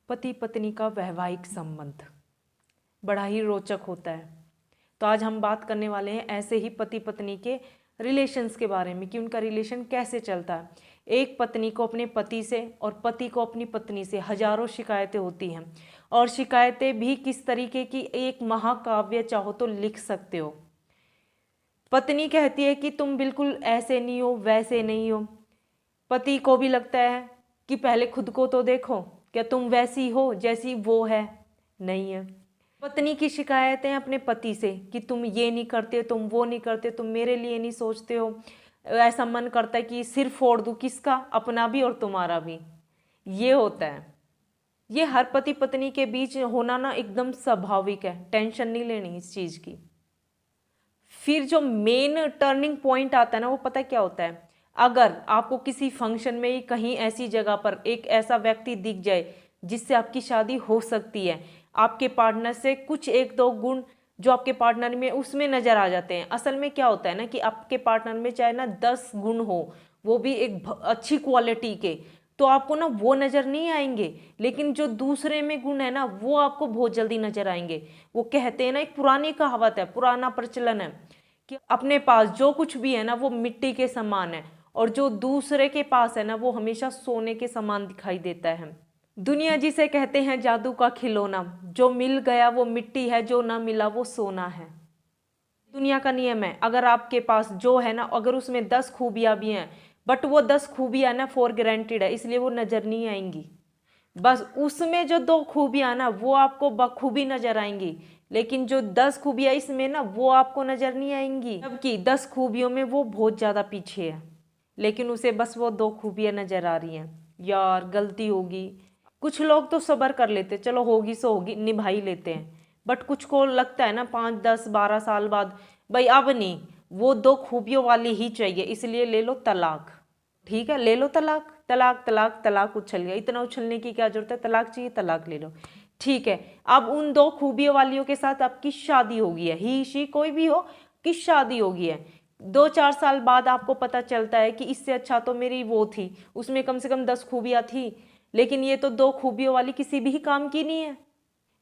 पति पत्नी का वैवाहिक संबंध बड़ा ही रोचक होता है। तो आज हम बात करने वाले हैं ऐसे ही पति पत्नी के रिलेशंस के बारे में कि उनका रिलेशन कैसे चलता है। एक पत्नी को अपने पति से और पति को अपनी पत्नी से हजारों शिकायतें होती हैं, और शिकायतें भी किस तरीके की, एक महाकाव्य चाहो तो लिख सकते हो। पत्नी कहती है कि तुम बिल्कुल ऐसे नहीं हो, वैसे नहीं हो। पति को भी लगता है कि पहले खुद को तो देखो, क्या तुम वैसी हो जैसी वो है? नहीं है। पत्नी की शिकायतें अपने पति से कि तुम ये नहीं करते, तुम वो नहीं करते, तुम मेरे लिए नहीं सोचते हो। ऐसा मन करता है कि सिर फोड़ दूं, किसका? अपना भी और तुम्हारा भी। ये होता है। ये हर पति पत्नी के बीच होना ना एकदम स्वाभाविक है, टेंशन नहीं लेनी इस चीज़ की। फिर जो मेन टर्निंग पॉइंट आता है ना, वो पता क्या होता है? अगर आपको किसी फंक्शन में कहीं ऐसी जगह पर एक ऐसा व्यक्ति दिख जाए जिससे आपकी शादी हो सकती है, आपके पार्टनर से कुछ एक दो गुण जो आपके पार्टनर में उसमें नजर आ जाते हैं। असल में क्या होता है ना कि आपके पार्टनर में चाहे ना 10 गुण हो, वो भी एक अच्छी क्वालिटी के, तो आपको ना वो नजर नहीं आएंगे, लेकिन जो दूसरे में गुण है ना वो आपको बहुत जल्दी नजर आएंगे। वो कहते हैं ना, एक पुरानी कहावत है, पुराना प्रचलन है कि अपने पास जो कुछ भी है ना वो मिट्टी के समान है, और जो दूसरे के पास है ना वो हमेशा सोने के समान दिखाई देता है। दुनिया जिसे कहते हैं जादू का खिलौना, जो मिल गया वो मिट्टी है, जो ना मिला वो सोना है। दुनिया का नियम है, अगर आपके पास जो है ना, अगर उसमें 10 खूबियां भी हैं, बट वो 10 खूबियां ना फॉर ग्रांटेड है, इसलिए वो नजर नहीं आएंगी। बस उसमें जो 2 खूबियां ना वो आपको बखूबी नजर आएंगी, लेकिन जो 10 खूबियां इसमें ना वो आपको नजर नहीं आएंगी, जबकि 10 खूबियों में वो बहुत ज्यादा पीछे है, लेकिन उसे बस वो 2 खूबियां नजर आ रही हैं। यार गलती होगी। कुछ लोग तो सब्र कर लेते, चलो होगी सो होगी, निभा ही लेते हैं। बट कुछ को लगता है ना 5, 10, 12 साल बाद, भाई अब नहीं, वो 2 खूबियों वाली ही चाहिए, इसलिए ले लो तलाक। ठीक है, ले लो तलाक। तलाक तलाक तलाक उछल गया, इतना उछलने की क्या जरूरत है? तलाक चाहिए, तलाक ले लो। ठीक है, अब उन 2 खूबियों वालियों के साथ आपकी शादी हो गई है, ही शी कोई भी हो, कि शादी हो गई है। 2, 4 साल बाद आपको पता चलता है कि इससे अच्छा तो मेरी वो थी, उसमें कम से कम 10 खूबियां थी, लेकिन ये तो 2 खूबियों वाली किसी भी काम की नहीं है।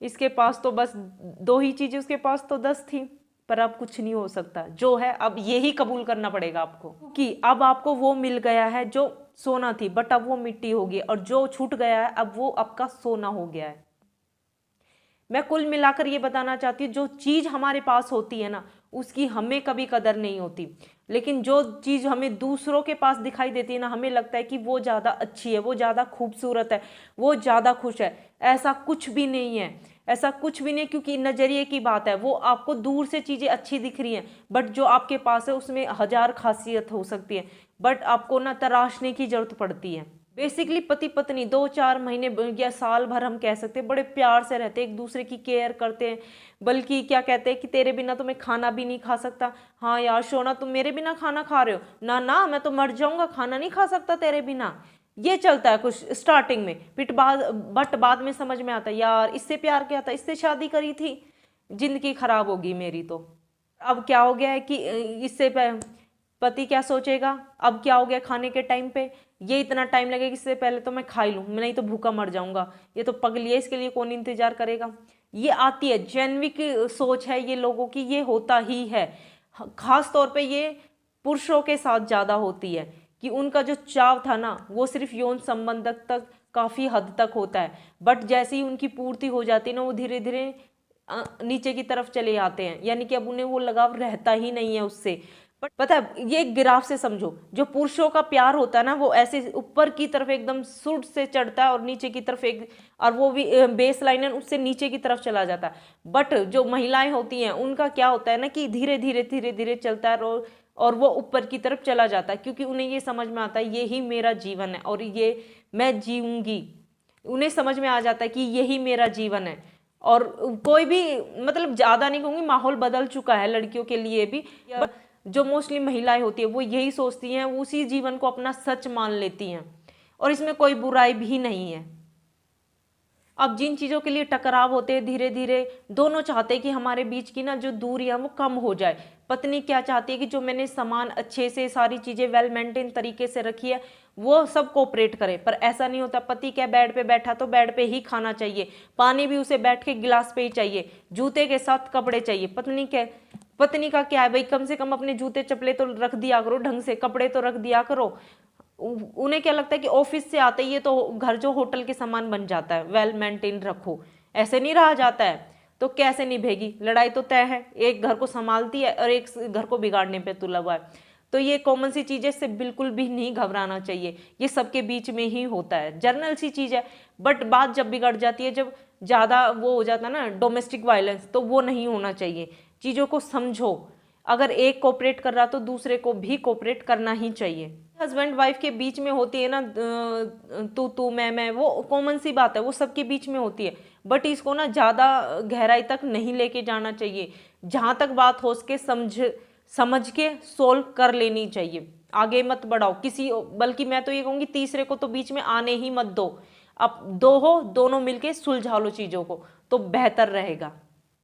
इसके पास तो बस 2 ही चीजें, उसके पास तो 10 थी। पर अब कुछ नहीं हो सकता, जो है अब यही कबूल करना पड़ेगा आपको कि अब आपको वो मिल गया है जो सोना थी, बट अब वो मिट्टी हो गई, और जो छूट गया है अब वो आपका सोना हो गया है। मैं कुल मिलाकर ये बताना चाहती हूँ, जो चीज हमारे पास होती है ना उसकी हमें कभी कदर नहीं होती, लेकिन जो चीज हमें दूसरों के पास दिखाई देती है ना, हमें लगता है कि वो ज्यादा अच्छी है, वो ज्यादा खूबसूरत है, वो ज्यादा खुश है। ऐसा कुछ भी नहीं है, ऐसा कुछ भी नहीं, क्योंकि नजरिए की बात है। वो आपको दूर से चीजें अच्छी दिख रही हैं, बट जो आपके पास है उसमें हजार खासियत हो सकती है, बट आपको ना तराशने की जरूरत पड़ती है। बेसिकली पति पत्नी 2, 4 महीने या साल भर हम कह सकते हैं बड़े प्यार से रहते हैं, एक दूसरे की केयर करते हैं। बल्कि क्या कहते हैं कि तेरे बिना तो मैं खाना भी नहीं खा सकता। हाँ यार शोना, तुम मेरे बिना खाना खा रहे हो ना? ना, मैं तो मर जाऊंगा, खाना नहीं खा सकता तेरे बिना। ये चलता है कुछ स्टार्टिंग में, बट बाद में समझ में आता है यार इससे प्यार किया था, इससे शादी करी थी, जिंदगी खराब होगी मेरी तो। अब क्या हो गया है कि इससे पति क्या सोचेगा? अब क्या हो गया, खाने के टाइम पे ये इतना टाइम लगेगा, इससे पहले तो मैं खा ही लूँ, मैं नहीं तो भूखा मर जाऊंगा, ये तो पगली है, इसके लिए कौन इंतजार करेगा? ये आती है जेन्विक सोच है ये लोगों की, ये होता ही है। खास तौर पे ये पुरुषों के साथ ज्यादा होती है कि उनका जो चाव था ना वो सिर्फ यौन संबंध तक काफी हद तक होता है, बट जैसे ही उनकी पूर्ति हो जाती है ना वो धीरे धीरे नीचे की तरफ चले आते हैं, यानी कि अब उन्हें वो लगाव रहता ही नहीं है उससे। बट पता है, ये एक ग्राफ से समझो, जो पुरुषों का प्यार होता है ना वो ऐसे ऊपर की तरफ एकदम सुर से चढ़ता है, और नीचे की तरफ एक, और वो भी बेस लाइन है उससे नीचे की तरफ चला जाता है। बट जो महिलाएं होती हैं उनका क्या होता है ना कि धीरे धीरे धीरे धीरे चलता है, और वो ऊपर की तरफ चला जाता है, क्योंकि उन्हें ये समझ में आता है यही मेरा जीवन है और ये मैं जीऊंगी। उन्हें समझ में आ जाता है कि यही मेरा जीवन है। और कोई भी, मतलब ज्यादा नहीं कहूंगी, माहौल बदल चुका है लड़कियों के लिए भी। जो मोस्टली महिलाएं होती है वो यही सोचती हैं, वो उसी जीवन को अपना सच मान लेती हैं, और इसमें कोई बुराई भी नहीं है। अब जिन चीज़ों के लिए टकराव होते हैं, धीरे धीरे दोनों चाहते हैं कि हमारे बीच की ना जो दूरियां वो कम हो जाए। पत्नी क्या चाहती है कि जो मैंने सामान अच्छे से, सारी चीज़ें वेल मेंटेन तरीके से रखी है, वो सब कोऑपरेट करे। पर ऐसा नहीं होता। पति क्या बेड पे बैठा तो बेड पे ही खाना चाहिए, पानी भी उसे बैठ के गिलास पे ही चाहिए, जूते के साथ कपड़े चाहिए। पत्नी का क्या है भाई, कम से कम अपने जूते चप्पलें तो रख दिया करो, ढंग से कपड़े तो रख दिया करो। उन्हें क्या लगता है कि ऑफिस से आते ही ये तो घर जो होटल के सामान बन जाता है, वेल मेंटेन रखो। ऐसे नहीं रहा जाता है। तो कैसे निभेगी, लड़ाई तो तय है, एक घर को संभालती है और एक घर को बिगाड़ने पे तुला हुआ है। तो ये कॉमन सी चीज़ है, इससे बिल्कुल भी नहीं घबराना चाहिए। ये सबके बीच में ही होता है, जर्नल सी चीज़ है। बट बात जब बिगड़ जाती है, जब ज़्यादा वो हो जाता है ना डोमेस्टिक वायलेंस, तो वो नहीं होना चाहिए। चीज़ों को समझो, अगर एक कोऑपरेट कर रहा तो दूसरे को भी कोऑपरेट करना ही चाहिए। हस्बैंड वाइफ के बीच में होती है ना तू मैं, वो कॉमन सी बात है, वो सबके बीच में होती है। बट इसको ना ज़्यादा गहराई तक नहीं लेके जाना चाहिए। जहाँ तक बात हो सके समझ के सोल्व कर लेनी चाहिए, आगे मत बढ़ाओ किसी, बल्कि मैं तो ये कहूँगी तीसरे को तो बीच में आने ही मत दो। अब दो हो, दोनों मिलके सुलझा लो चीज़ों को, तो बेहतर रहेगा।